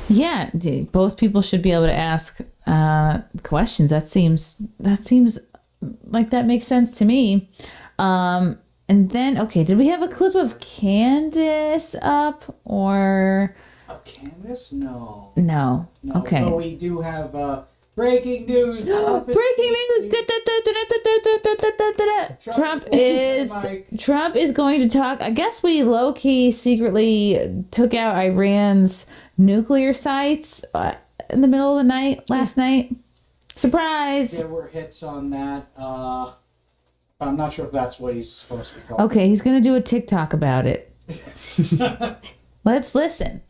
Yeah, both people should be able to ask questions. That seems like that makes sense to me. And then, okay, did we have a clip of Candace up or? Oh, Candace? No. No. Okay. But we do have breaking news. Breaking news. Trump is going to talk. I guess we low key secretly took out Iran's nuclear sites in the middle of the night last night. Surprise. There were hits on that. I'm not sure if that's what he's supposed to be called. Okay, he's going to do a TikTok about it. Let's listen.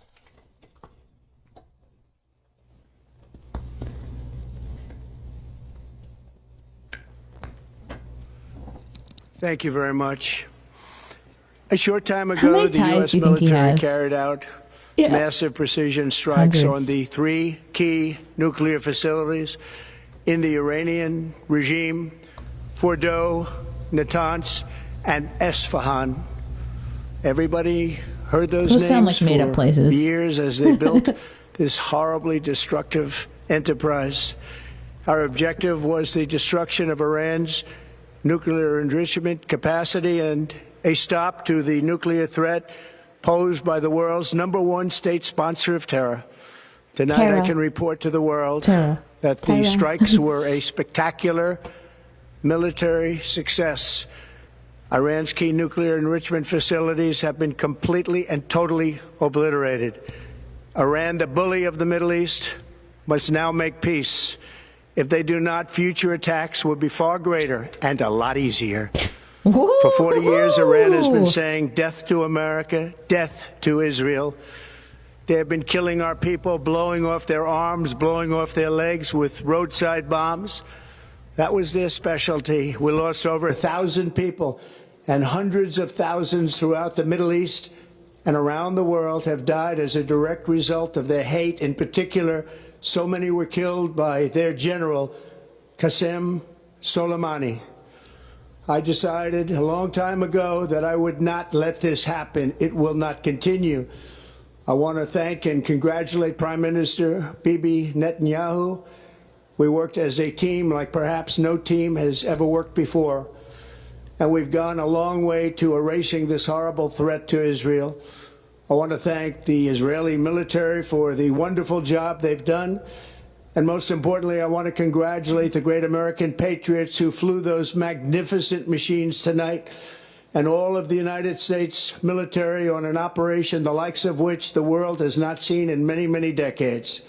Thank you very much. A short time ago, the U.S. do you think he military has? carried out massive precision strikes on the 3 key nuclear facilities in the Iranian regime: Fordow, Natanz, and Esfahan. Everybody heard those names sound like made-up for places. years as they built this horribly destructive enterprise. Our objective was the destruction of Iran's nuclear enrichment capacity and a stop to the nuclear threat posed by the world's #1 state sponsor of terror. Tonight, I can report to the world that the strikes were a spectacular military success. Iran's key nuclear enrichment facilities have been completely and totally obliterated. Iran, the bully of the Middle East, must now make peace. If they do not, future attacks will be far greater and a lot easier. For 40 years, Iran has been saying death to America, death to Israel. They have been killing our people, blowing off their arms, blowing off their legs with roadside bombs. That was their specialty. We lost over 1,000 people, and hundreds of thousands throughout the Middle East and around the world have died as a direct result of their hate. In particular, so many were killed by their general, Qasem Soleimani. I decided a long time ago that I would not let this happen. It will not continue. I want to thank and congratulate Prime Minister Bibi Netanyahu. We worked as a team like perhaps no team has ever worked before. And we've gone a long way to erasing this horrible threat to Israel. I want to thank the Israeli military for the wonderful job they've done. And most importantly, I want to congratulate the great American patriots who flew those magnificent machines tonight, and all of the United States military on an operation the likes of which the world has not seen in many, many decades.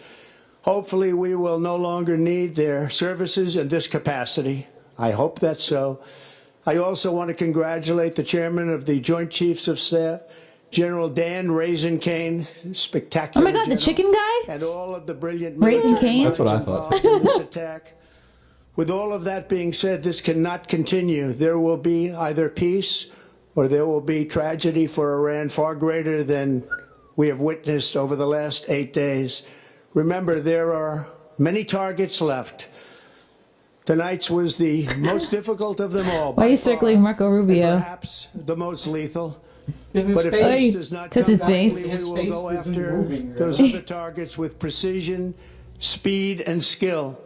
Hopefully, we will no longer need their services in this capacity. I hope that's so. I also want to congratulate the chairman of the Joint Chiefs of Staff, General Dan Raisin Kane, spectacular. Oh my God, the chicken guy? And all of the brilliant Raisin military Kane? That's what I thought. in this attack. With all of that being said, this cannot continue. There will be either peace or there will be tragedy for Iran far greater than we have witnessed over the last 8 days. Remember, there are many targets left. Tonight's was the most difficult of them all. Why are you circling Marco Rubio? Perhaps the most lethal. Because But if peace does not come, his face. we will go isn't after moving, those really. other targets with precision, speed, and skill.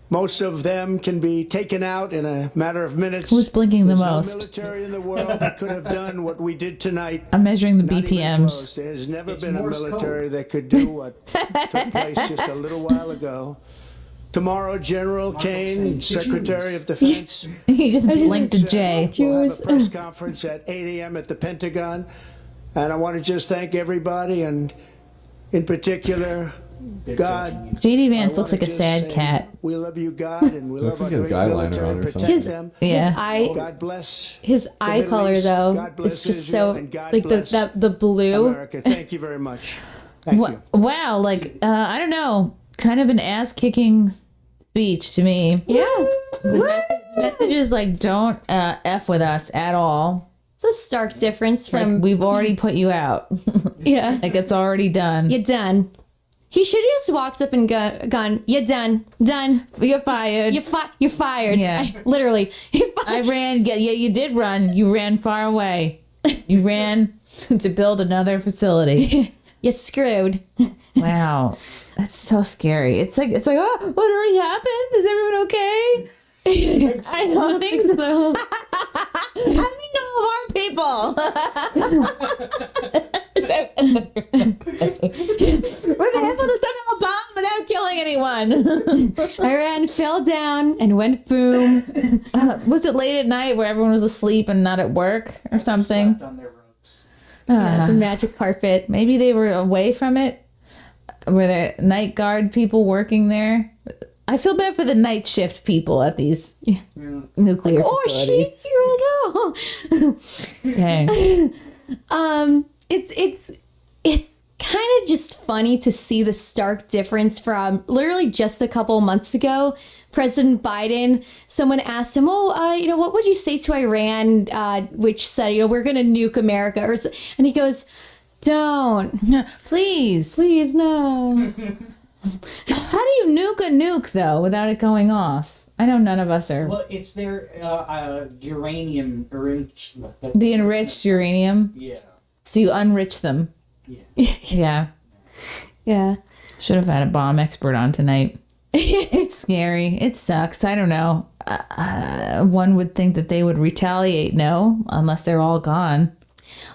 Most of them can be taken out in a matter of minutes. Who's blinking the There's most? no military in the world that could have done what we did tonight. I'm measuring the Not even BPMs. close. There has never been a Morse military that could do what took place just a little while ago. Tomorrow, General Kane, Secretary of Defense, He just blinked to Jay. will have a press conference at 8 a.m. at the Pentagon. And I want to just thank everybody, and in particular, God. JD Vance I looks wanna like a just sad say, cat. We love you, God, and we Looks love like our he has great guy liner military. on or Protect something. them. Yeah. God bless. His eye Middle color East. though God bless is just Israel, so and God like bless the blue. America. Thank you very much. Thank you. Wow, like, I don't know, kind of an ass-kicking speech to me. Yeah, The message is like, don't F with us at all. it's a stark difference Like, from we've already put you out. yeah. Like, it's already done. You're done. He should have just walked up and gone. You're done. Done. You're fired. You're fired. Yeah. Literally. You're I fired. ran, yeah, you did run. You ran far away. You ran to build another facility. you're screwed. Wow. That's so scary. It's like, oh, what already happened? Is everyone okay? I don't think so. I mean, no of our people. We're able to somehow bomb without killing anyone. Iran fell down and went boom. Was it late at night where everyone was asleep and not at work or something? Slept on their rugs. Yeah, the magic carpet. Maybe they were away from it. Were there night guard people working there? I feel bad for the night shift people at these nuclear facilities. Oh, Okay. It's kind of just funny to see the stark difference from literally just a couple months ago. President Biden, someone asked him, what would you say to Iran, which said, we're going to nuke America? And he goes, don't. Please. Please, no. How do you nuke a nuke, though, without it going off? I know none of us are. Well, it's their uranium enriched. The enriched uranium? Yeah. So you unrich them. Yeah. Yeah. Yeah. Should have had a bomb expert on tonight. It's scary. It sucks. I don't know. One would think that they would retaliate, no? Unless they're all gone.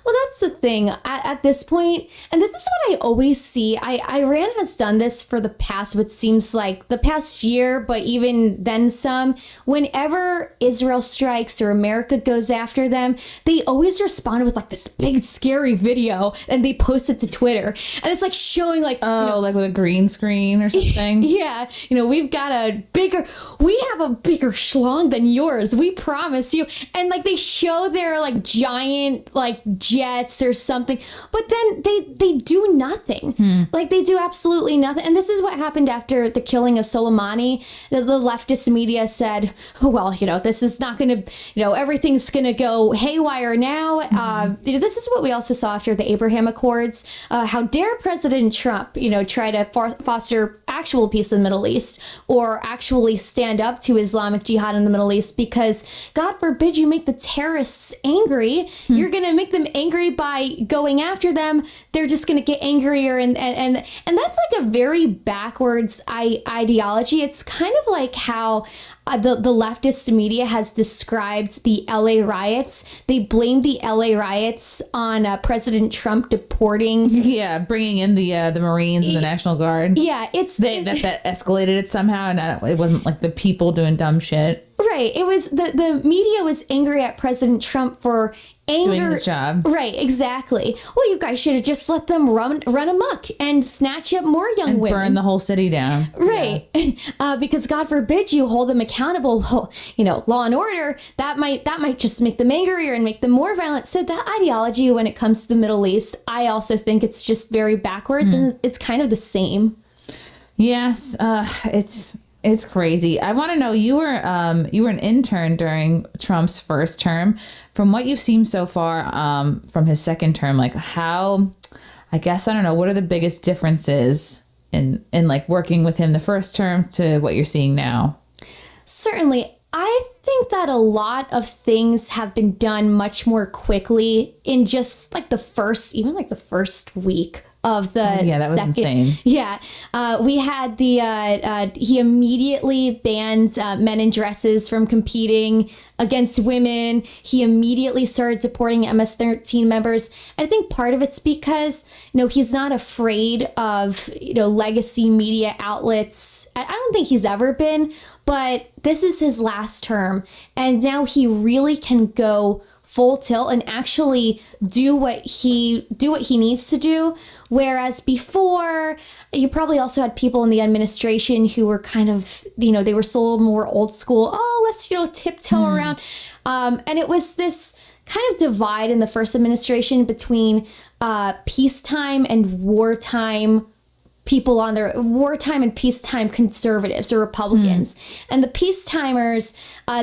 Well, that's the thing at this point, and this is what I always see. Iran has done this for the past, what seems like the past year, but even then some. Whenever Israel strikes or America goes after them, they always respond with like this big scary video, and they post it to Twitter, and it's like showing like like with a green screen or something. Yeah, we have a bigger schlong than yours. We promise you, and like they show their like giant like jets or something, but then they do nothing. Like they do absolutely nothing. And this is what happened after the killing of Soleimani. The leftist media said, oh, well, this is not gonna, everything's gonna go haywire now. This is what we also saw after the Abraham Accords. How dare President Trump try to foster actual peace in the Middle East, or actually stand up to Islamic Jihad in the Middle East, because God forbid you make the terrorists angry. You're gonna make them angry by going after them. They're just going to get angrier, and that's like a very backwards ideology. It's kind of like how the leftist media has described the LA riots. They blamed the LA riots on President Trump deporting. Yeah, bringing in the Marines and the National Guard. Yeah, that escalated it somehow, and it wasn't like the people doing dumb shit. Right. It was the media was angry at President Trump for doing his job. Right, exactly. Well, you guys should have just let them run amok and snatch up more young women. Burn the whole city down. Right. Yeah. Because God forbid you hold them accountable. Well, law and order, that might just make them angrier and make them more violent. So that ideology when it comes to the Middle East, I also think it's just very backwards, and it's kind of the same. Yes, it's crazy. I want to know, you were an intern during Trump's first term. From what you've seen so far, from his second term, like how, I guess, I don't know, what are the biggest differences in like working with him the first term to what you're seeing now? Certainly. I think that a lot of things have been done much more quickly in just like the first week of the that was second. Insane. Yeah. We had he immediately banned men in dresses from competing against women. He immediately started deporting MS-13 members. I think part of it's because, he's not afraid of, legacy media outlets. I don't think he's ever been, but this is his last term. And now he really can go full tilt and actually do what he needs to do. Whereas before, you probably also had people in the administration who were kind of, they were still a little more old school. Oh, let's, tiptoe around. And it was this kind of divide in the first administration between peacetime and wartime people on their wartime and peacetime conservatives or Republicans. And the peacetimers,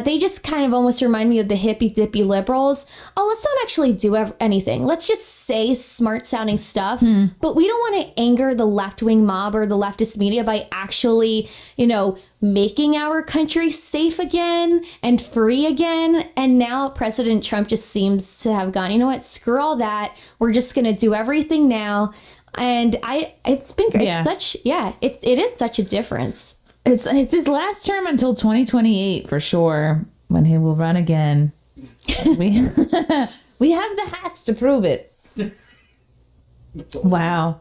they just kind of almost remind me of the hippy dippy liberals. Oh, let's not actually do anything. Let's just say smart sounding stuff, but we don't want to anger the left wing mob or the leftist media by actually, making our country safe again and free again. And now President Trump just seems to have gone, screw all that. We're just going to do everything now. And it's been great. Yeah. It is such a difference. It's his last term until 2028 for sure, when he will run again. We we have the hats to prove it. Wow.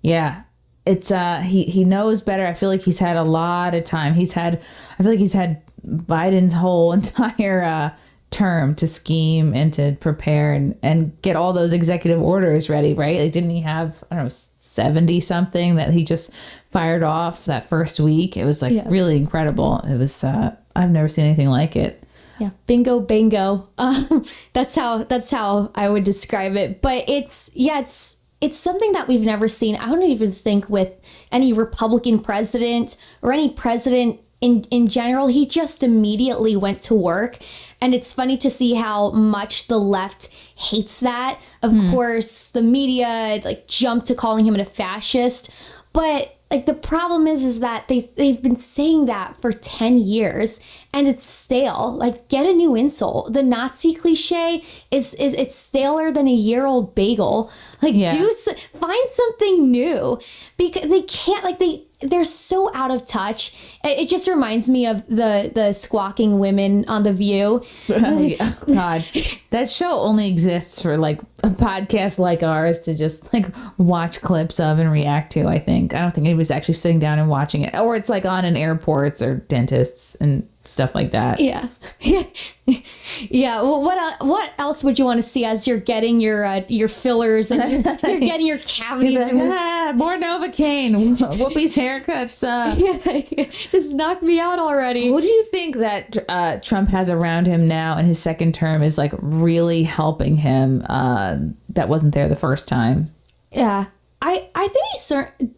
Yeah. It's he knows better. I feel like he's had a lot of time. I feel like he's had Biden's whole entire term to scheme and to prepare and get all those executive orders ready, right? Like, didn't he have, I don't know, 70 something that he just fired off that first week? It was like really incredible. It was I've never seen anything like it. Yeah, bingo, bango. That's how I would describe it. But it's something that we've never seen. I don't even think with any Republican president or any president in general. He just immediately went to work. And it's funny to see how much the left hates that. Of course, the media like jumped to calling him a fascist. But like the problem is that they've been saying that for 10 years and it's stale. Like, get a new insult. The Nazi cliche is it's staler than a year-old bagel. Like, find something new, because they can't, like, they're so out of touch. It just reminds me of the squawking women on The View. Oh, God, that show only exists for like a podcast like ours to just like watch clips of and react to. I don't think anybody's actually sitting down and watching it, or it's like on in airports or dentists and stuff like that. Yeah. Well, what else would you want to see as you're getting your fillers and you're getting your cavities? More Novocaine. Whoopi's haircuts. Just knock me out already. Who do you think that Trump has around him now in his second term is like really helping him that wasn't there the first time? Yeah. I think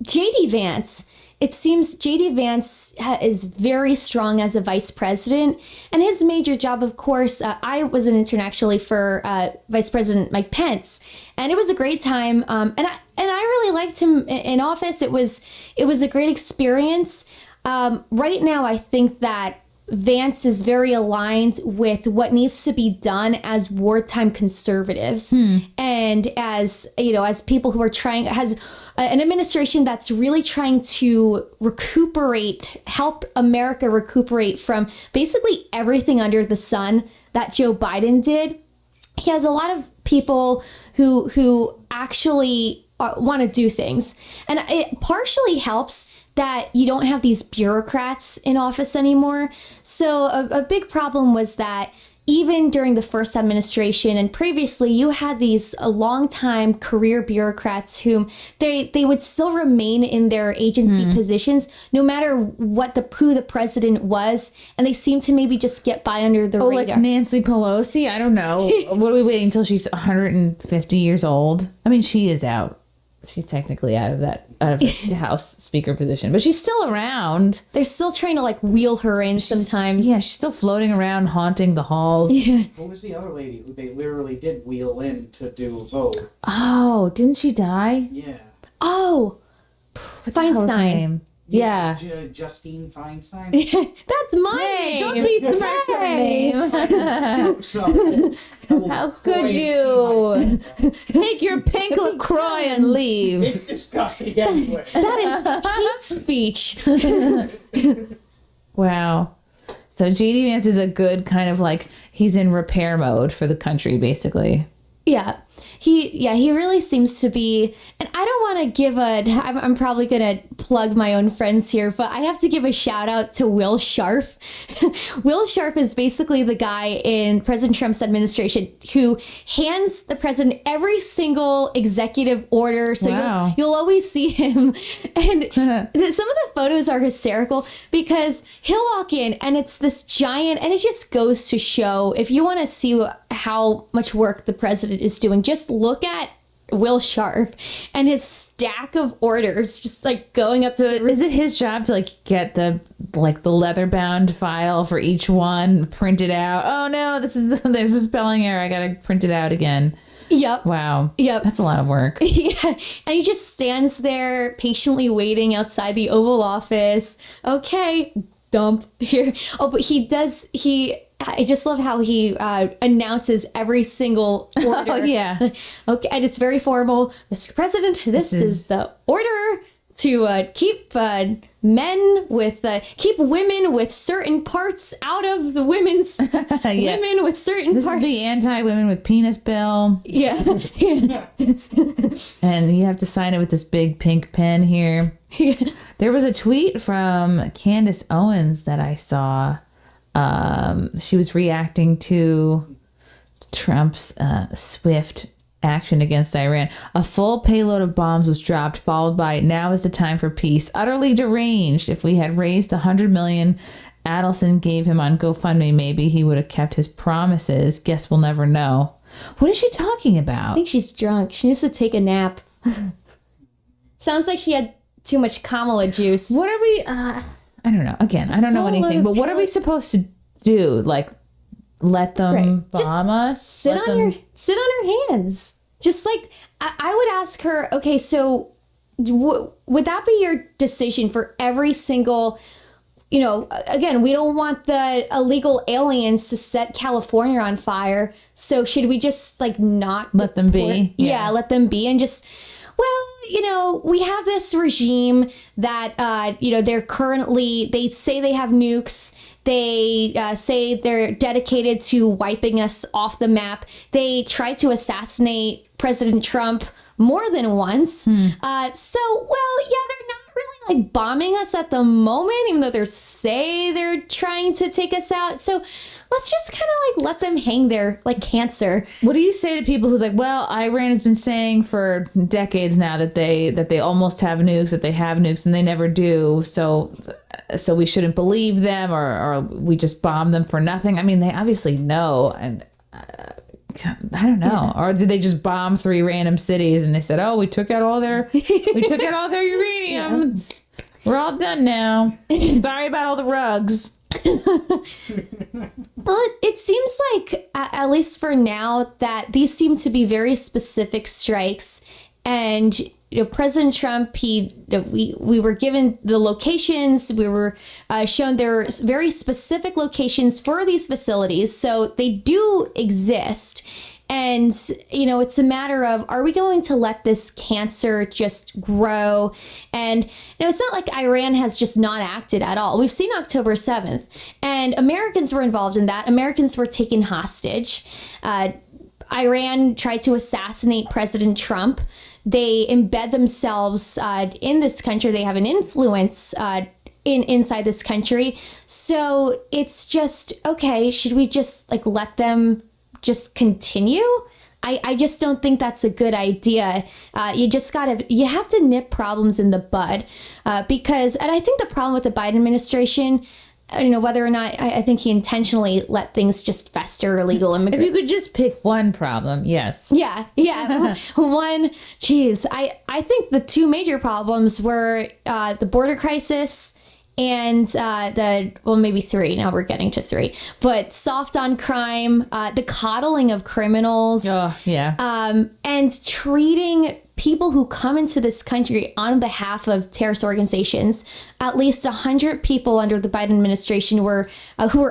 JD Vance. It seems JD Vance is very strong as a vice president, and his major job, of course, I was an intern actually for Vice President Mike Pence, and it was a great time. And I really liked him in office. It was a great experience. Right now, I think that Vance is very aligned with what needs to be done as wartime conservatives, and as people who are has an administration that's really trying to help America recuperate from basically everything under the sun that Joe Biden did. He has a lot of people who actually want to do things, and it partially helps that you don't have these bureaucrats in office anymore. So a big problem was that even during the first administration and previously, you had these long-time career bureaucrats whom they would still remain in their agency positions no matter who the president was, and they seem to maybe just get by under the radar. Like Nancy Pelosi? I don't know. What are we waiting until she's 150 years old? I mean, she is out. She's technically out of the House Speaker position, but she's still around. They're still trying to like wheel her in sometimes. Yeah, she's still floating around, haunting the halls. Yeah. What was the other lady who they literally did wheel in to do a vote? Oh, didn't she die? Yeah. Oh, What the hell was her Feinstein. name? Yeah. Justine Feinstein. That's my name. Don't be smart her name. So, How could you take your pink LaCroix and leave? It's disgusting anyway. That is hate speech. Wow. So JD Vance is a good kind of like, he's in repair mode for the country, basically. Yeah. He really seems to be, and I don't want to give I'm probably going to plug my own friends here, but I have to give a shout out to Will Sharf. Will Sharf is basically the guy in President Trump's administration who hands the president every single executive order. So Wow. you'll always see him. And some of the photos are hysterical because he'll walk in and it's this giant, and it just goes to show, if you want to see how much work the president is doing, just look at Will Sharf and his stack of orders just like going up to Is it his job to like get the leather bound file for each one printed out? Oh no, there's a spelling error. I gotta print it out again. Yep. Wow. Yep. That's a lot of work. Yeah. And he just stands there patiently waiting outside the Oval Office. Okay, dump here. Oh, but he I just love how he announces every single order. Oh, yeah. Okay, and it's very formal. Mr. President, this is the order to keep women with certain parts out of the women's women with certain This parts. is the anti-women with penis bill. Yeah. And you have to sign it with this big pink pen here. There was a tweet from Candace Owens that I saw. She was reacting to Trump's swift action against Iran. A full payload of bombs was dropped, followed by "Now is the time for peace." Utterly deranged. If we had raised the $100 million Adelson gave him on GoFundMe, maybe he would have kept his promises. Guess we'll never know. What is she talking I about? think she's drunk. She needs to take a nap. Sounds like she had too much Kamala juice. What are we? I don't know. Again, I don't know anything. But what are we supposed to do? Like, let them bomb us? Sit on your hands. Just like I would ask her. Okay, so would that be your decision for every single? You know, again, we don't want the illegal aliens to set California on fire. So should we just like not Let them be? Yeah, let them be and just. Well, you know, we have this regime that, you know, they say they have nukes. They say they're dedicated to wiping us off the map. They tried to assassinate President Trump more than once. Well, yeah, they're not really like bombing us at the moment, even though they're trying to take us out. So let's just kind of like let them hang there like cancer. What do you say to people who's like, well, Iran has been saying for decades now that they almost have nukes, that they have nukes, and they never do. So we shouldn't believe them, or we just bomb them for nothing. I mean, they obviously know, and I don't know. Or did they just bomb 3 random cities and they said, oh, we took out all their uranium. Yeah. We're all done now. Sorry about all the rugs. Well, it seems like, at least for now, that these seem to be very specific strikes. And, you know, President Trump, we were given the locations. We were shown there are very specific locations for these facilities. So they do exist. And, you know, it's a matter of, are we going to let this cancer just grow? And, you know, it's not like Iran has just not acted at all. We've seen October 7th, and Americans were involved in that. Americans were taken hostage. Iran tried to assassinate President Trump. They embed themselves in this country. They have an influence inside this country. So it's just, okay, should we just like let them just continue? I just don't think that's a good idea. You have to nip problems in the bud because, and I think the problem with the Biden administration, you know, whether or not I think he intentionally let things just fester, illegal immigrants. If you could just pick one problem, yes. Yeah. One, geez, I think the 2 major problems were the border crisis and maybe 3. Now we're getting to 3. But soft on crime, the coddling of criminals. Oh, yeah. And treating people who come into this country on behalf of terrorist organizations. At least 100 people under the Biden administration who were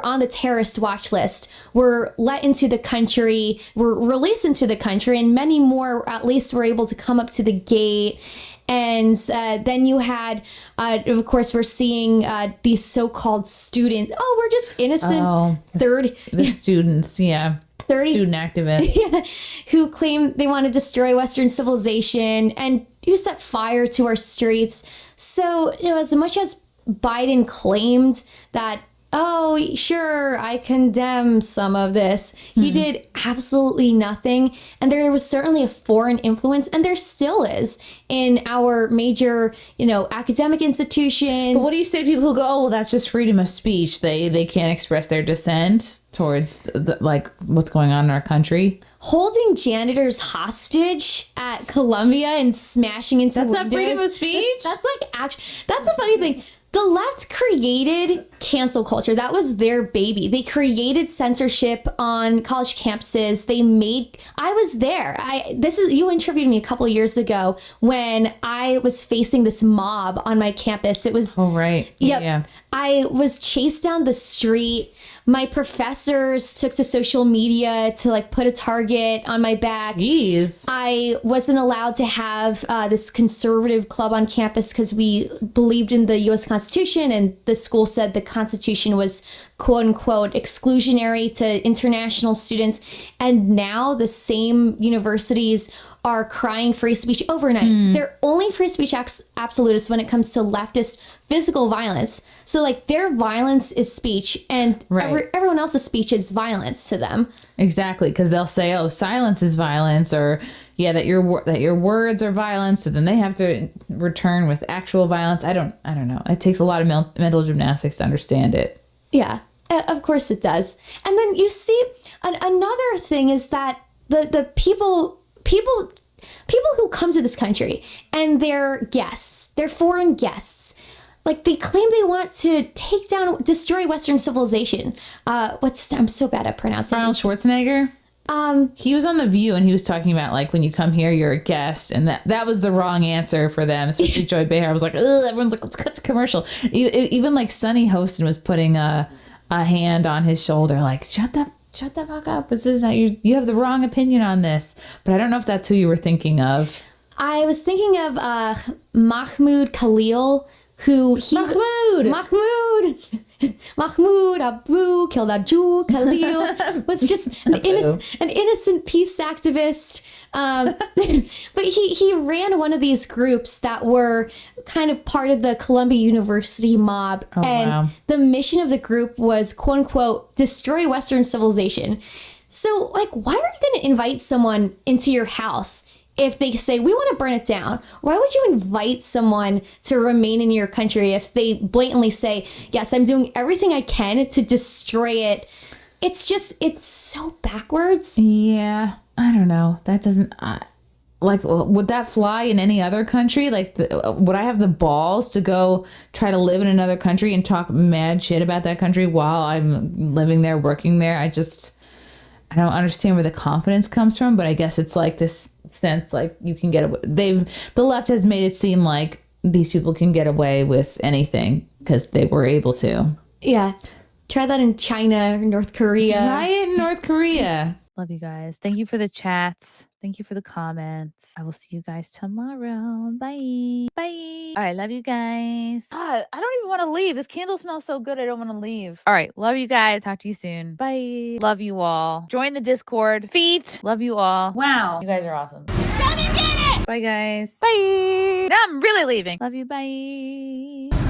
on the terrorist watch list were let into the country, were released into the country, and many more at least were able to come up to the gate. And then you had, of course, we're seeing these so-called students. Oh, we're just innocent. The students, yeah. 30 student activists who claim they want to destroy Western civilization and who set fire to our streets. So, you know, as much as Biden claimed that, oh, sure, I condemn some of this, he did absolutely nothing. And there was certainly a foreign influence, and there still is, in our major, you know, academic institutions. But what do you say to people who go, oh, well, that's just freedom of speech. They can't express their dissent towards like what's going on in our country? Holding janitors hostage at Columbia and smashing into windows. That's not freedom of speech? That's the funny thing. The left created cancel culture. That was their baby. They created censorship on college campuses. I was there. You interviewed me a couple of years ago when I was facing this mob on my campus. It was, oh, right. Yep. Yeah. I was chased down the street. My professors took to social media to like put a target on my back. Jeez. I wasn't allowed to have this conservative club on campus because we believed in the U.S. Constitution, and the school said the Constitution was quote unquote exclusionary to international students. And now the same universities are crying free speech overnight. They're only free speech absolutists when it comes to leftist physical violence. So like their violence is speech, and everyone else's speech is violence to them. Exactly, because they'll say, "Oh, silence is violence," or "Yeah, that your words are violence," and then they have to return with actual violence. I don't know. It takes a lot of mental gymnastics to understand it. Yeah, of course it does. And then you see another thing is that the people who come to this country and they're guests, they're foreign guests. Like they claim they want to destroy Western civilization. What's his name? I'm so bad at pronouncing. Arnold Schwarzenegger. He was on The View and he was talking about like when you come here, you're a guest, and that was the wrong answer for them. Especially Joy Behar. I was like, ugh, everyone's like, let's cut to commercial. Even like Sonny Hostin was putting a hand on his shoulder, like, shut the fuck up. This is not you have the wrong opinion on this. But I don't know if that's who you were thinking of. I was thinking of Mahmoud Khalil, Mahmoud Abu killed a Jew. Khalil was just an innocent peace activist. But he ran one of these groups that were kind of part of the Columbia University mob. The mission of the group was, quote unquote, destroy Western civilization. So, like, why are you going to invite someone into your house if they say, we want to burn it down? Why would you invite someone to remain in your country if they blatantly say, yes, I'm doing everything I can to destroy it? It's so backwards. Yeah. I don't know. That doesn't like. Would that fly in any other country? Like, would I have the balls to go try to live in another country and talk mad shit about that country while I'm living there, working there? I don't understand where the confidence comes from. But I guess it's like this sense like you can get away. The left has made it seem like these people can get away with anything because they were able to. Yeah. Try that in China or North Korea. Try it in North Korea. Love you guys. Thank you for the chats. Thank you for the comments. I will see you guys tomorrow. Bye. Bye. All right. Love you guys. God, I don't even want to leave. This candle smells so good. I don't want to leave. All right. Love you guys. Talk to you soon. Bye. Love you all. Join the Discord. Feet. Love you all. Wow. You guys are awesome. Let me get it. Bye, guys. Bye. Now I'm really leaving. Love you. Bye.